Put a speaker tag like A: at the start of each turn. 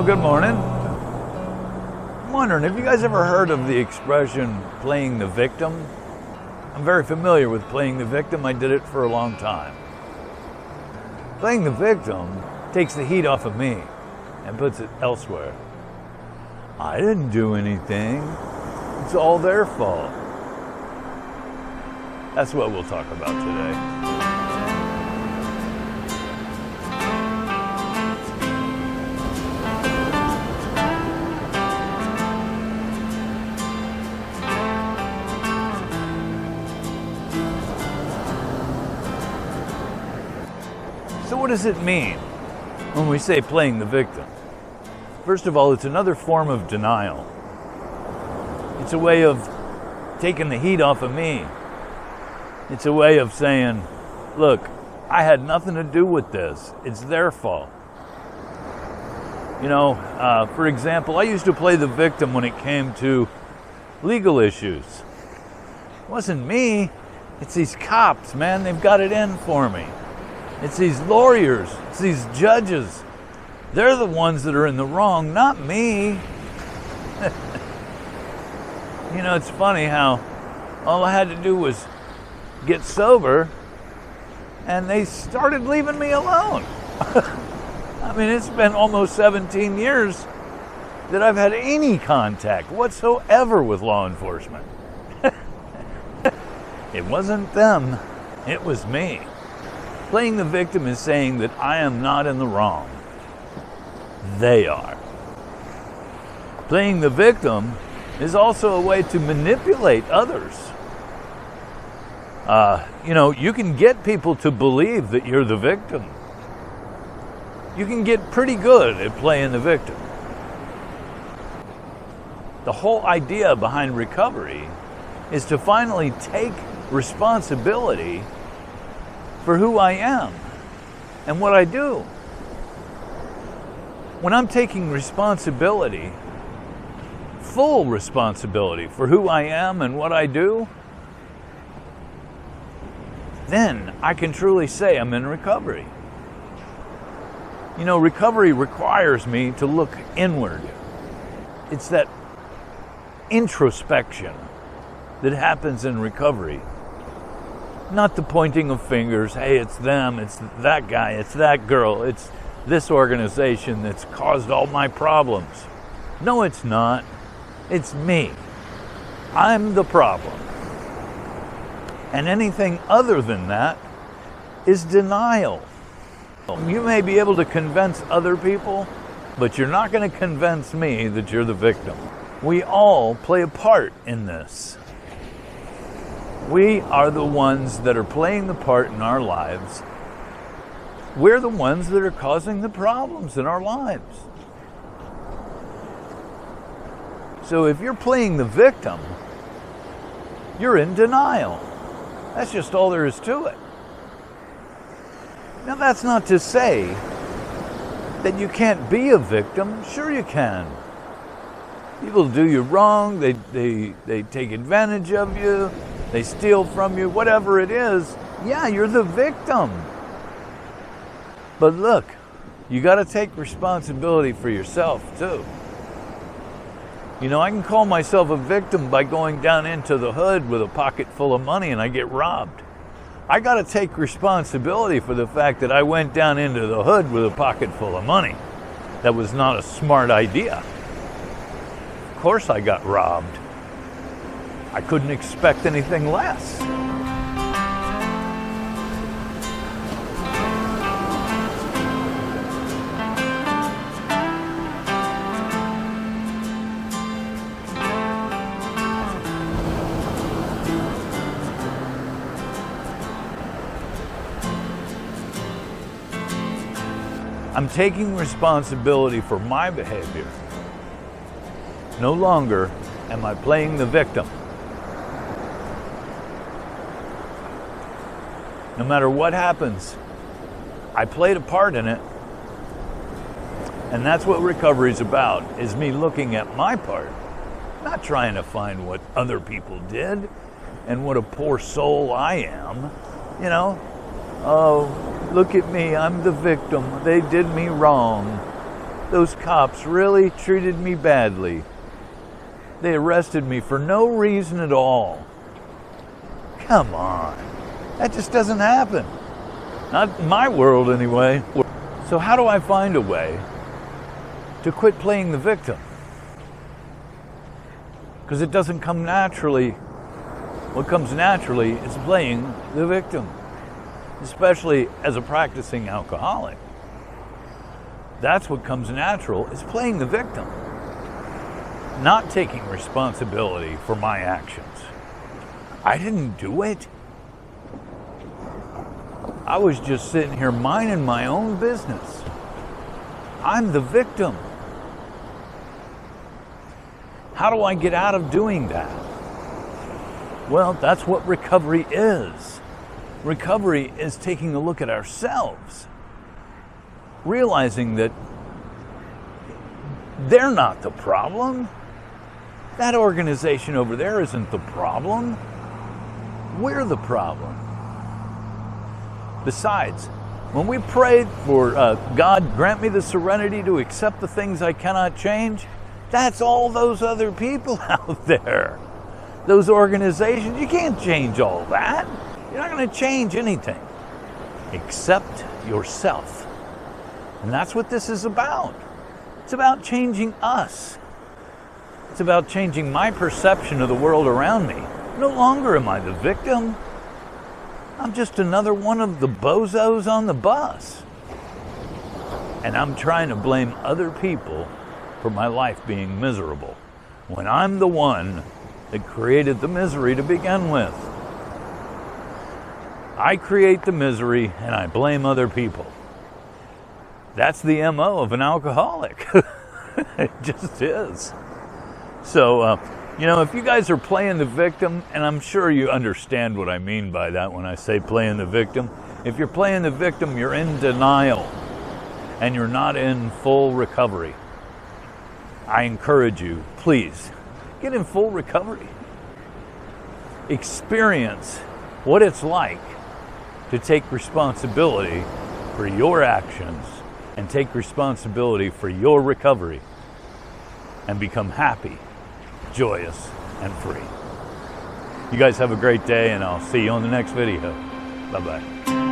A: Well, good morning. I'm wondering, have you guys ever heard of the expression playing the victim? I'm very familiar with playing the victim. I did it for a long time. Playing the victim takes the heat off of me and puts it elsewhere. I didn't do anything. It's all their fault. That's what we'll talk about today. So what does it mean when we say playing the victim? First of all, it's another form of denial. It's a way of taking the heat off of me. It's a way of saying, look, I had nothing to do with this. It's their fault. You know, for example, I used to play the victim when it came to legal issues. It wasn't me. It's these cops, man. They've got it in for me. It's these lawyers, it's these judges. They're the ones that are in the wrong, not me. You know, it's funny how all I had to do was get sober and they started leaving me alone. I mean, it's been almost 17 years that I've had any contact whatsoever with law enforcement. It wasn't them, it was me. Playing the victim is saying that I am not in the wrong. They are. Playing the victim is also a way to manipulate others. You know, you can get people to believe that you're the victim. You can get pretty good at playing the victim. The whole idea behind recovery is to finally take responsibility for who I am and what I do. When I'm taking responsibility, full responsibility for who I am and what I do, then I can truly say I'm in recovery. You know, recovery requires me to look inward. It's that introspection that happens in recovery. Not the pointing of fingers, hey, it's them, it's that guy, it's that girl, it's this organization that's caused all my problems. No, it's not. It's me. I'm the problem. And anything other than that is denial. You may be able to convince other people, but you're not going to convince me that you're the victim. We all play a part in this. We are the ones that are playing the part in our lives. We're the ones that are causing the problems in our lives. So if you're playing the victim, you're in denial. That's just all there is to it. Now, that's not to say that you can't be a victim. Sure you can. People do you wrong, they take advantage of you, they steal from you, whatever it is. Yeah, you're the victim. But look, you got to take responsibility for yourself too. You know, I can call myself a victim by going down into the hood with a pocket full of money and I get robbed. I got to take responsibility for the fact that I went down into the hood with a pocket full of money. That was not a smart idea. Of course I got robbed. I couldn't expect anything less. I'm taking responsibility for my behavior. No longer am I playing the victim. No matter what happens, I played a part in it. And that's what recovery is about, is me looking at my part, not trying to find what other people did and what a poor soul I am. You know, oh, look at me, I'm the victim. They did me wrong. Those cops really treated me badly. They arrested me for no reason at all. Come on. That just doesn't happen. Not in my world, anyway. So how do I find a way to quit playing the victim? Because it doesn't come naturally. What comes naturally is playing the victim, especially as a practicing alcoholic. That's what comes natural, is playing the victim, not taking responsibility for my actions. I didn't do it. I was just sitting here minding my own business. I'm the victim. How do I get out of doing that? Well, that's what recovery is. Recovery is taking a look at ourselves, realizing that they're not the problem. That organization over there isn't the problem. We're the problem. Besides, when we prayed for God, grant me the serenity to accept the things I cannot change, that's all those other people out there. Those organizations, you can't change all that. You're not going to change anything except yourself. And that's what this is about. It's about changing us. It's about changing my perception of the world around me. No longer am I the victim. I'm just another one of the bozos on the bus. And I'm trying to blame other people for my life being miserable, when I'm the one that created the misery to begin with. I create the misery and I blame other people. That's the MO of an alcoholic. It just is. So, if you guys are playing the victim, and I'm sure you understand what I mean by that when I say playing the victim. If you're playing the victim, you're in denial and you're not in full recovery. I encourage you, please, get in full recovery. Experience what it's like to take responsibility for your actions and take responsibility for your recovery and become happy, joyous, and free. You guys have a great day, and I'll see you on the next video. Bye-bye.